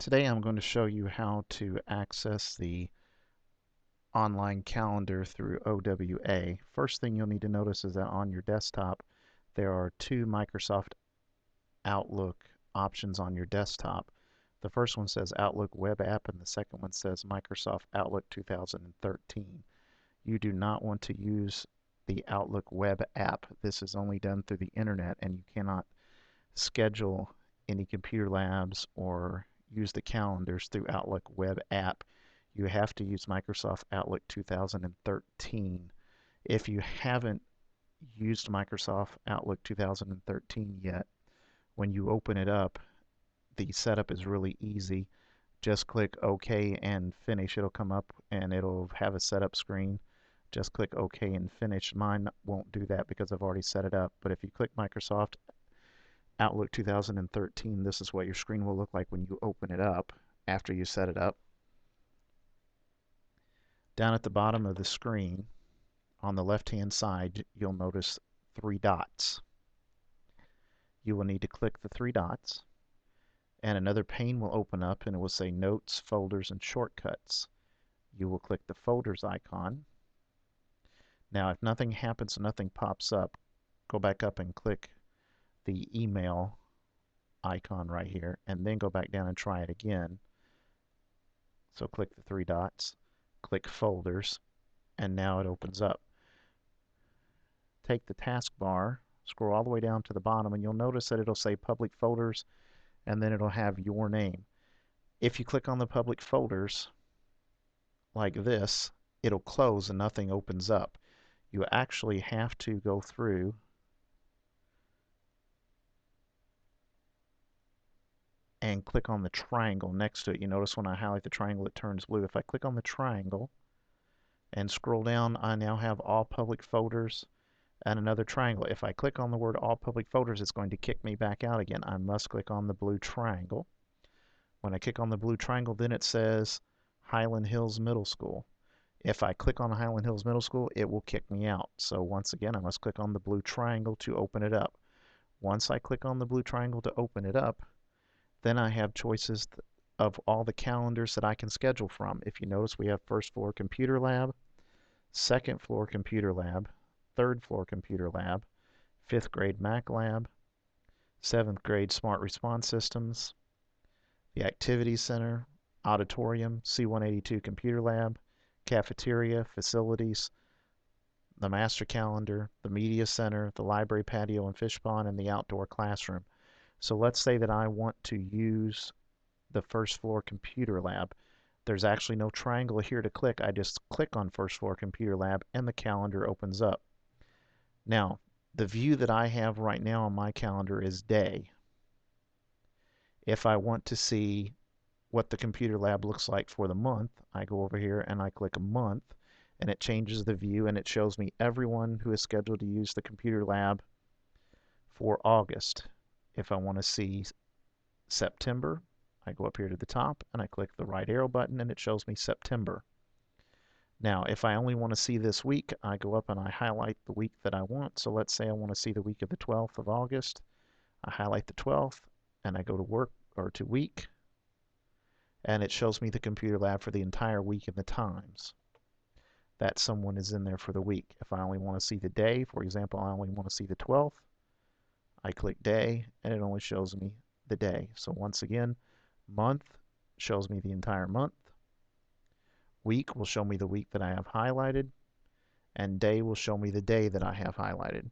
Today I'm going to show you how to access the online calendar through OWA. First thing you'll need to notice is that on your desktop there are two Microsoft Outlook options on your desktop. The first one says Outlook Web App and the second one says Microsoft Outlook 2013. You do not want to use the Outlook Web App. This is only done through the internet and you cannot schedule any computer labs or use the calendars through Outlook web app. You have to use Microsoft Outlook 2013. If you haven't used Microsoft Outlook 2013 yet, when you open it up, the setup is really easy. Just click OK and finish. It'll come up and it'll have a setup screen. Just click OK and finish. Mine won't do that because I've already set it up. But if you click Microsoft Outlook 2013, this is what your screen will look like when you open it up after you set it up. Down at the bottom of the screen, on the left-hand side, you'll notice three dots. You will need to click the three dots, and another pane will open up and it will say Notes, Folders, and Shortcuts. You will click the Folders icon. Now, if nothing happens, nothing pops up, go back up and click the email icon right here and then go back down and try it again. So click the three dots, click folders, and now it opens up. Take the taskbar, scroll all the way down to the bottom, and you'll notice that it'll say public folders and then it'll have your name. If you click on the public folders like this, it'll close and nothing opens up. You actually have to go through and click on the triangle next to it. You notice when I highlight the triangle it turns blue. If I click on the triangle and scroll down, I now have all public folders and another triangle. If I click on the word all public folders, it's going to kick me back out again. I must click on the blue triangle. When I click on the blue triangle, then it says Highland Hills Middle School. If I click on Highland Hills Middle School, it will kick me out. So once again, I must click on the blue triangle to open it up. Once I click on the blue triangle to open it up, then I have choices of all the calendars that I can schedule from. If you notice, we have first floor computer lab, second floor computer lab, third floor computer lab, fifth grade Mac lab, seventh grade smart response systems, the activities center, auditorium, C182 computer lab, cafeteria, facilities, the master calendar, the media center, the library patio and fish pond, and the outdoor classroom. So let's say that I want to use the first floor computer lab. There's actually no triangle here to click. I just click on first floor computer lab and the calendar opens up. Now, the view that I have right now on my calendar is day. If I want to see what the computer lab looks like for the month, I go over here and I click a month and it changes the view and it shows me everyone who is scheduled to use the computer lab for August. If I want to see September, I go up here to the top and I click the right arrow button and it shows me September. Now, if I only want to see this week, I go up and I highlight the week that I want. So let's say I want to see the week of the 12th of August. I highlight the 12th and I go to work or to week and it shows me the computer lab for the entire week and the times that someone is in there for the week. If I only want to see the day, for example, I only want to see the 12th, I click day and it only shows me the day. So once again, month shows me the entire month. Week will show me the week that I have highlighted, and day will show me the day that I have highlighted.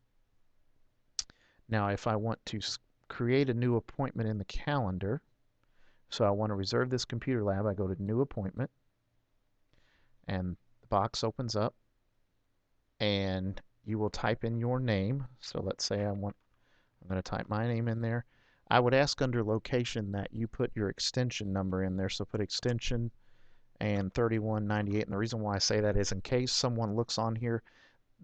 Now, if I want to create a new appointment in the calendar, so I want to reserve this computer lab, I go to New Appointment, and the box opens up, and you will type in your name. So let's say I'm going to type my name in there. I would ask under location that you put your extension number in there. So put extension and 3198. And the reason why I say that is in case someone looks on here,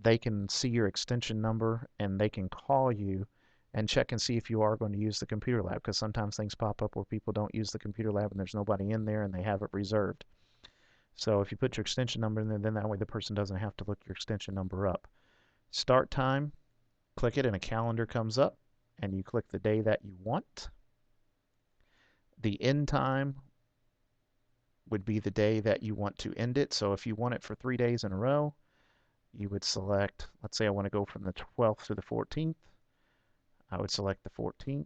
they can see your extension number and they can call you and check and see if you are going to use the computer lab, because sometimes things pop up where people don't use the computer lab and there's nobody in there and they have it reserved. So if you put your extension number in there, then that way the person doesn't have to look your extension number up. Start time, click it and a calendar comes up and you click the day that you want. The end time would be the day that you want to end it. So if you want it for 3 days in a row, you would select, let's say I want to go from the 12th to the 14th. I would select the 14th.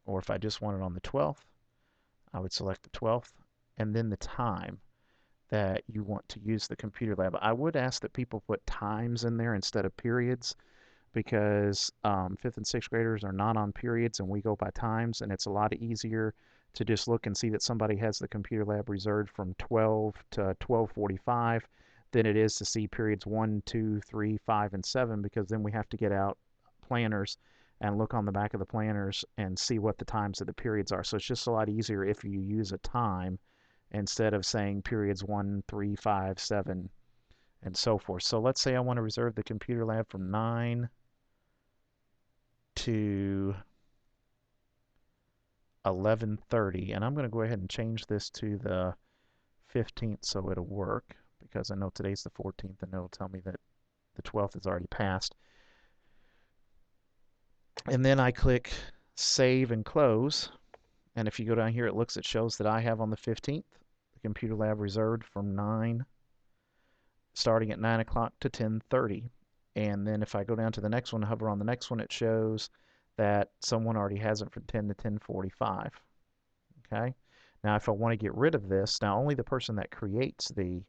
Or if I just want it on the 12th, I would select the 12th. And then the time that you want to use the computer lab. I would ask that people put times in there instead of periods because 5th and 6th graders are not on periods and we go by times, and it's a lot easier to just look and see that somebody has the computer lab reserved from 12 to 12:45 than it is to see periods 1, 2, 3, 5, and 7, because then we have to get out planners and look on the back of the planners and see what the times of the periods are. So it's just a lot easier if you use a time instead of saying periods 1, 3, 5, 7, and so forth. So let's say I want to reserve the computer lab from 9 to 11:30, and I'm going to go ahead and change this to the 15th so it'll work, because I know today's the 14th and it'll tell me that the 12th is already passed. And then I click save and close, and if you go down here it shows that I have on the 15th the computer lab reserved from 9 starting at 9 o'clock to 10:30. And then if I go down to the next one, hover on the next one, it shows that someone already has it from 10 to 10:45. Okay. Now, if I want to get rid of this, now only the person that creates the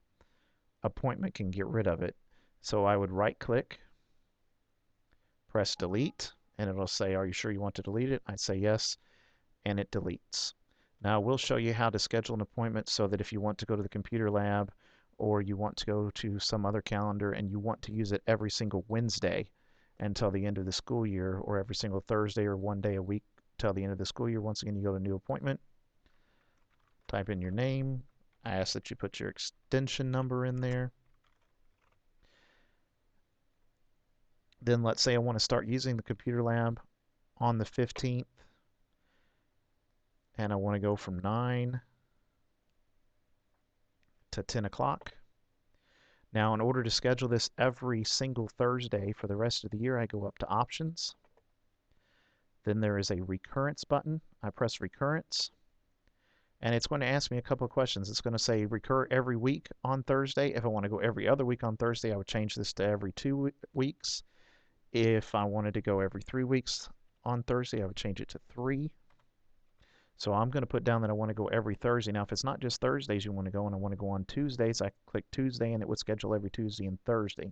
appointment can get rid of it. So I would right click, press delete, and it'll say, are you sure you want to delete it? I'd say yes, and it deletes. Now we'll show you how to schedule an appointment so that if you want to go to the computer lab or you want to go to some other calendar and you want to use it every single Wednesday until the end of the school year, or every single Thursday or one day a week till the end of the school year, once again you go to new appointment, type in your name. I ask that you put your extension number in there. Then let's say I want to start using the computer lab on the 15th, and I want to go from 9 to 10 o'clock. Now, in order to schedule this every single Thursday for the rest of the year, I go up to Options. Then there is a Recurrence button. I press Recurrence, and it's going to ask me a couple of questions. It's going to say recur every week on Thursday. If I want to go every other week on Thursday, I would change this to every 2 weeks. If I wanted to go every 3 weeks on Thursday, I would change it to 3. So I'm going to put down that I want to go every Thursday. Now, if it's not just Thursdays you want to go and I want to go on Tuesdays, I click Tuesday and it would schedule every Tuesday and Thursday.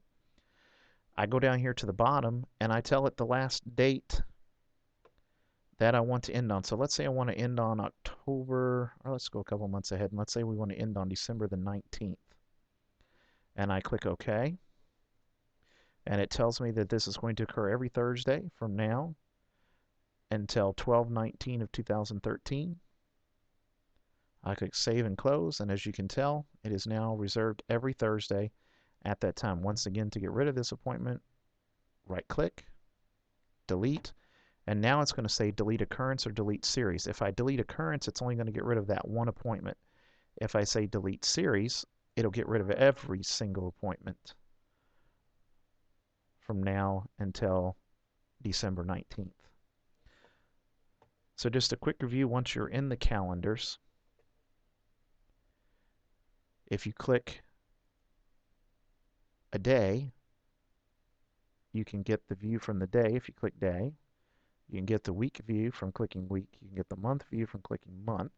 I go down here to the bottom and I tell it the last date that I want to end on. So let's say I want to end on October, or let's go a couple months ahead, and let's say we want to end on December the 19th. And I click OK. And it tells me that this is going to occur every Thursday from now until 12/19 of 2013. I click save and close, and as you can tell, it is now reserved every Thursday at that time. Once again, to get rid of this appointment, right click, delete, and now it's going to say delete occurrence or delete series. If I delete occurrence, it's only going to get rid of that one appointment. If I say delete series, it'll get rid of every single appointment from now until December 19th. So just a quick review once you're in the calendars. If you click a day, you can get the view from the day if you click day. You can get the week view from clicking week. You can get the month view from clicking month.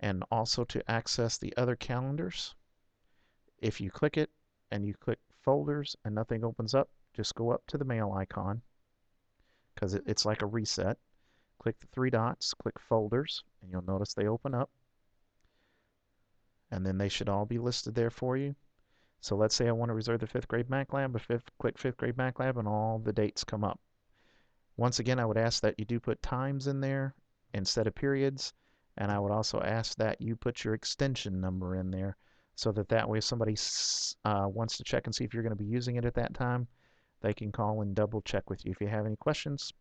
And also to access the other calendars, if you click it and you click folders and nothing opens up, just go up to the mail icon, because it's like a reset. Click the 3 dots, click folders, and you'll notice they open up. And then they should all be listed there for you. So let's say I want to reserve the 5th grade Mac Lab, click 5th grade Mac Lab, and all the dates come up. Once again, I would ask that you do put times in there instead of periods, and I would also ask that you put your extension number in there so that way if somebody wants to check and see if you're going to be using it at that time, they can call and double check with you. If you have any questions,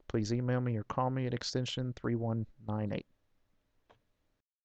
please email me or call me at extension 3198.